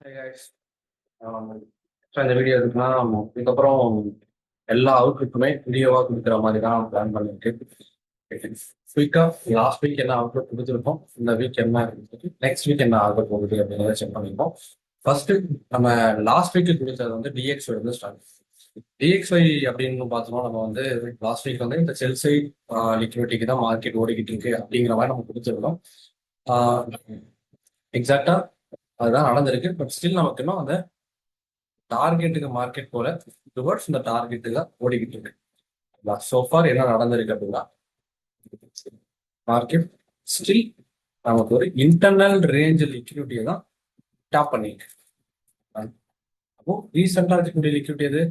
Hey guys. ஆம், இந்த video இருக்குன்னா இதுக்கப்புறம் எல்லா அவுட்லுக்குமே வீடியோவாக கொடுக்குற மாதிரி தான் பிளான் பண்ணிட்டு குயிக்காக லாஸ்ட் வீக் என்ன அவுட்லுக் கொடுத்துருக்கோம், இந்த வீக் என்ன இருக்குது, நெக்ஸ்ட் வீக் என்ன ஆக போகுது அப்படிங்கிறத செக் பண்ணிப்போம். ஃபர்ஸ்ட் நம்ம லாஸ்ட் வீக் கொடுத்தது வந்து டிஎக்ஸ்ஒய் வந்து ஸ்டார்ட். டிஎக்ஸ்ஒய் அப்படின்னு பார்த்தோம்னா நம்ம வந்து லாஸ்ட் வீக் வந்து இந்த செல்சை லிக்விடிட்டிக்கு தான் மார்க்கெட் ஓடிக்கிட்டு இருக்கு அப்படிங்கிற மாதிரி நம்ம கொடுத்துருக்கோம். எக்ஸாக்டா அதுதான் நடந்திருக்கு. பட் ஸ்டில் நமக்கு இன்னும் அந்த டார்கெட்டுக்கு மார்க்கெட் போல டுவர்ட்ஸ் இந்த டார்கெட்டு தான் ஓடிக்கிட்டு இருக்கு. சோஃபார் என்ன நடந்திருக்கு அப்படின்னா, மார்க்கெட் ஸ்டில் நமக்கு ஒரு இன்டர்னல் ரேஞ்ச் லிக்விடிட்டியை தான் டாப் பண்ணிருக்கு. அப்போ ரீசெண்டா இருக்கக்கூடிய லிக்விடிட்டி எது?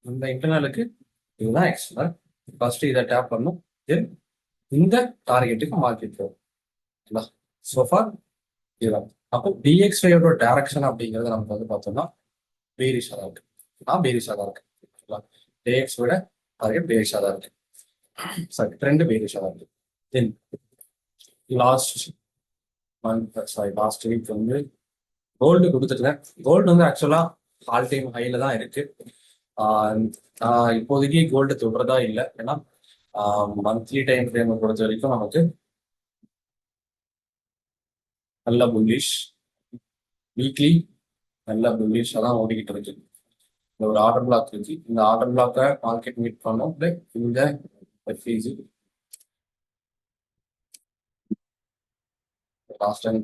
இந்த இன்டர்னலுக்கு இதுதான் எக்ஸ்டர்னல். ஃபர்ஸ்ட் இதை டேப் பண்ணும், தென் இந்த டார்கெட்டுக்கு மார்க்கெட் போகும். சோஃபார் இதுதான். அப்போ டிஎக்ஸ்ஐயோட டைரக்ஷன் அப்படிங்கிறது நமக்கு வந்து பார்த்தோம்னா பேரிஷாக தான் இருக்கு. பேரிஷாக தான் இருக்கு. டேஎக்ஸ் விட டார்கெட் பேரிஷாக தான் இருக்கு. சாரி, ட்ரெண்ட் பேரிஷாக தான் இருக்கு. தென் லாஸ்ட் லாஸ்ட் வீக் வந்து கோல்டு கொடுத்துருக்கேன். கோல்டு வந்து ஆக்சுவலா ஆல் டைம் ஹைல தான் இருக்கு. இப்போதைக்கு கோல்டு தொடுறதா இல்லை. ஏன்னா மந்த்லி டைம் ஃப்ரேம் பொறுத்த வரைக்கும் நமக்கு நல்ல புல்லிஷ், வீக்லி நல்ல புல்லிஷாக தான் ஓடிக்கிட்டு இருக்கு. ஒரு ஆர்டர் பிளாக் இருக்கு. இந்த ஆர்டர் பிளாக்கை மார்க்கெட் மீட் பண்ணோம். இந்த FEG last time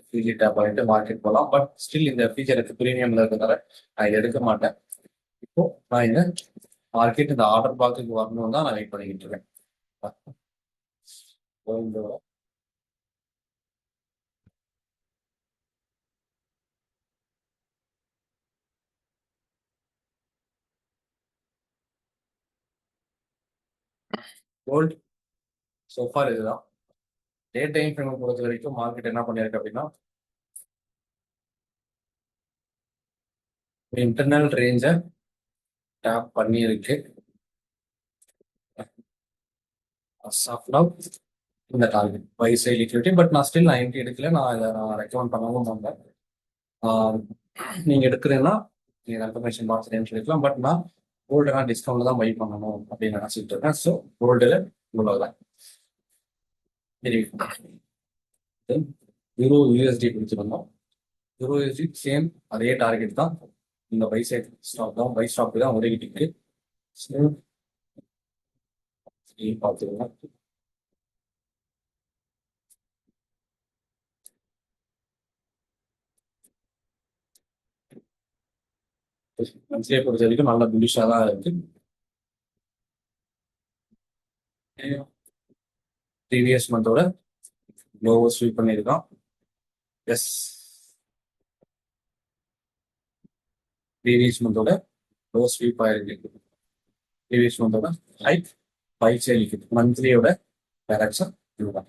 FEG tap பண்ணிட்டு மார்க்கெட் போகலாம். பட் ஸ்டில் இந்த எஃப்இஜி எனக்கு ப்ரீமியம்ல இருக்கிறதால நான் இதை எடுக்க மாட்டேன். இப்போ நான் இந்த மார்க்கெட் இந்த ஆர்டர் பிளாக்கு வரணும் தான் நான் வெயிட் பண்ணிக்கிட்டு இருக்கேன். கோல்டு சோஃபார் இதுதான். டே டைம் ஃப்ரேம் பொறுத்த வரைக்கும் மார்க்கெட் என்ன பண்ணியிருக்கு அப்படின்னா, இன்டர்னல் ரேஞ்சை டேப் பண்ணியிருக்கு. இந்த target buy side liquidity. But நான் ஸ்டில் 90 எடுக்கல. நான் இதை ரெக்கமெண்ட் பண்ணவும் மாட்டேன். நீங்க எடுக்கிறீங்கன்னா நீங்க கன்ஃபர்மேஷன் பாக்ஸ் எடுக்கலாம். பட் நான் கோல்டு நான் டிஸ்கவுண்ட்ல தான் பை பண்ணணும் அப்படின்னு நினைச்சிட்டு இருக்கேன். ஸோ கோல்டுல இவ்வளவுதான். யூரோ யூஎஸ்டி கொடுத்துருந்தோம். யூரோ யூஎஸ்டி சேம் அதே டார்கெட் தான். இந்த பை சைட் ஸ்டாக் தான், பை ஸ்டாக் தான் ஒதுக்கிட்டு இருக்கு. பார்த்துக்கலாம். மந்த்லியை பொறுத்த வரைக்கும் நல்ல புல்லிஷாக தான் இருக்கு. ப்ரீவியஸ் மந்தோட லோவோ ஸ்வீப் பண்ணியிருக்கான். எஸ், ப்ரீவியஸ் மந்தோட லோ ஸ்வீப் ஆயிருக்கு. ப்ரீவியஸ் மந்தோட ஹைக் பை சைட் மந்த்லியோட டைரக்ஷன் இதுதான்.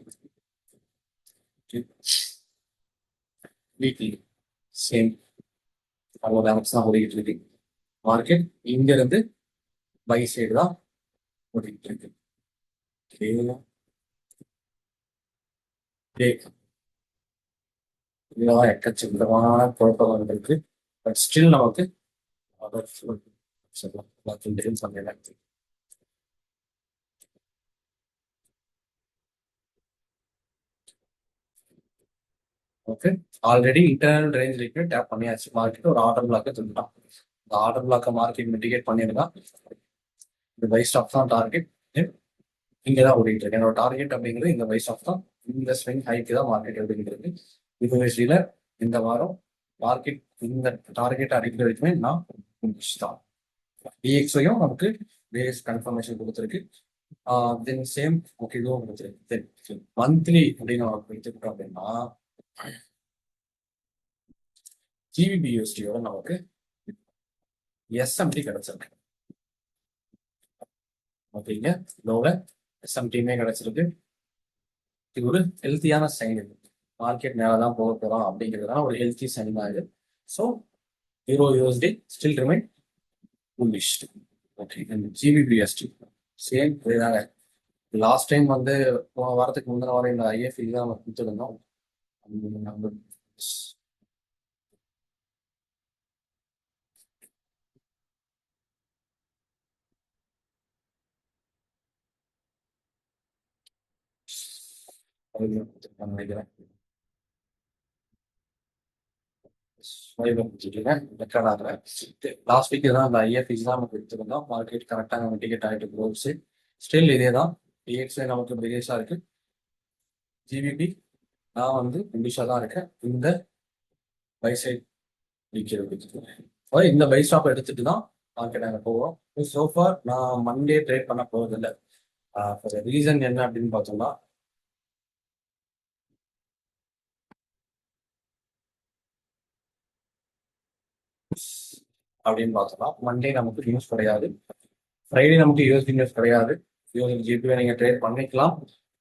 வீக்லி சேம் அவ்வளோ டைரக்ஷன் தான் ஓடிக்கிட்டு இருக்கு. மார்க்கெட் இங்க இருந்து பை சைடு தான் ஓடிக்கிட்டு இருக்கு. இதெல்லாம் எக்கச்சக்கமான குழப்பங்கள் இருக்கு. பட் ஸ்டில் நமக்கு ஓகே, ஆல்ரெடி இன்டர்னல் ரேஞ்ச் இருக்கு, டேப் பண்ணியாச்சு. மார்க்கெட் ஒரு ஆர்டர் பிளாக்கை தந்துட்டான். இந்த ஆர்டர் பிளாக்கை மார்க்கெட் மிட்டிகேட் பண்ணிருக்கான். இந்த பை ஸ்டாக் தான் டார்கெட். இங்கதான் ஓடிட்டு இருக்கு. என்னோட டார்கெட் அப்படிங்கிறது இந்த பை ஸ்டாக் தான். இந்த ஸ்விங் ஹைக்கு தான் மார்க்கெட் எடுத்துக்கிட்டு இருக்கு. யூனிவர்சிட்டியில இந்த வாரம் மார்க்கெட் இந்த டார்கெட் அடிக்கிற வரைக்குமே நான் முடிச்சுதான். டிஎக்ஸையும் நமக்கு பேஸ் கன்ஃபர்மேஷன் கொடுத்துருக்கு. தென் சேம் ஓகே இதுவும் கொடுத்துருக்கு. தென் மந்த்லி அப்படின்னு நமக்கு எடுத்துக்கிட்டோம் அப்படின்னா, ஜிபிபியூஎஸ்டியோட நமக்கு எஸ்எம்டி கிடைச்சிருக்கு. ஓகேங்க, லோல எஸ்எம்டியுமே கிடைச்சிருக்கு. இது ஒரு ஹெல்த்தியான சைன். இது மார்க்கெட் மேலே தான் போக போகிறோம் அப்படிங்கிறதுனால ஒரு ஹெல்த்தி சைன் தான் இது. So euro USD still remain bullish. Okay, GBPUSD same இதுதாங்க. லாஸ்ட் டைம் வந்து போன வாரத்துக்கு முந்தின வாரம் இந்த ஐஎஃப்இ தான் நம்ம கொடுத்துருந்தோம். நினைக்கிறேன். ரெக்கார்ட் ஆகல. லாஸ்ட் வீக் தான் அந்த ஐஎஃப் எக்ஸாம் எடுத்திருந்தோம். மார்க்கெட் கரெக்டாக நம்ம டிக்கெட் ஆகிட்டு போச்சு. ஸ்டில் இதே தான். டிஎக்ஸ்ல நமக்கு பெரியஸா இருக்கு. ஜிபிபி நான் வந்து இங்கிலீஷாக தான் இருக்கேன். இந்த பை சைட் நிற்கிறது. இந்த பை ஸ்டாப் எடுத்துட்டு தான் மார்க்கெட் அங்கே போவோம். சோஃபார் நான் மண்டே ட்ரேட் பண்ண போவதில்லை. ரீசன் என்ன அப்படின்னு பார்த்தோம்னா, மண்டே நமக்கு நியூஸ் கிடையாது. ஃப்ரைடே நமக்கு யூஎஸ்டி நியூஸ் கிடையாது. யூஎஸ்டி ஜிபியை நீங்கள் ட்ரேட் பண்ணிக்கலாம்.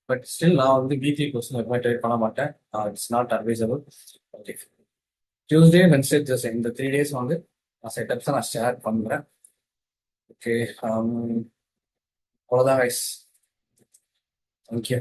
பட் ஸ்டில் நான் வந்து வீக்லி கொஸ்டின் எப்பவுமே ட்ரேட் பண்ண மாட்டேன். It's not advisable. Okay, Tuesday Wednesday just இந்த 3 டேஸ் வந்து நான் செட்டப்ஸை நான் ஷேர் பண்ணுறேன். ஓகே, அவ்வளோதான் கைஸ். தேங்க்யூ.